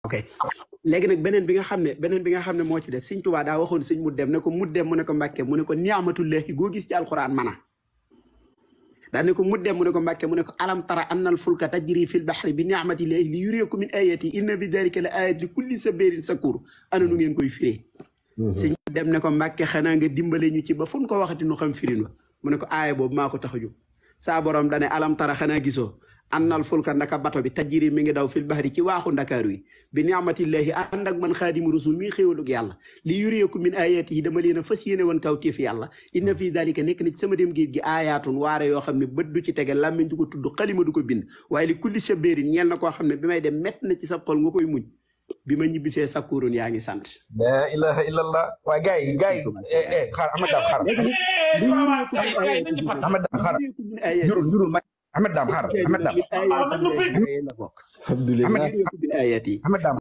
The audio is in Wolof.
ok léegi nag beneen bi nga xam ne moo ci des sëñ Tuubaa daa waxoon sëñ mu dem ne ko mu ne ko Mbàkke mu ne ko ni'matullahi goo gis ci alxuraan mana daa ne ko mu ne ko Mbàkke mu ne ko alam tara annal fulka tajri fil bahri bi ni'matillahi li yuriyakum min ayati inna bi dalika la ayat li kulli sabirin sakur ana nu ngeen koy firee sëñ mu dem ne ko Mbàkke xanaa nga dimbale ñu ci ba fu ñu ko waxati nu xam firin wa mu ne ko aaya boobu maa ko tax a jóg saa borom dane alam tara xanaa gisoo annal fulka ndaka bato bi tajiri mi ngi daw fil bahri ci waaxu ndakaaru yi bi ni'matillahi ànd ak man xaadimu rasul mi xéewalug yàlla li yuriyakum min ayatihi dama leen a fas yéene woon kaw téef yàlla inna fi dalika nekk na ci sama dem géej gi aayaatun waare yoo xam ne bët du ci tege làmmiñ du ko tudd xalima du ko bind waaye li kulli sabirin ñeel na koo xam ne bi may dem mett na ci sa xol nga koy muñ bi ma ñibbisee sakkurun yaa ngi sant la ilaha illallah waaye gars yi xaar Ahmed Dame xaar Ahmed Dame xaar njurul ma Ahmed Dame xaar Ahmed Dame alhamdulillah Ahmed Dame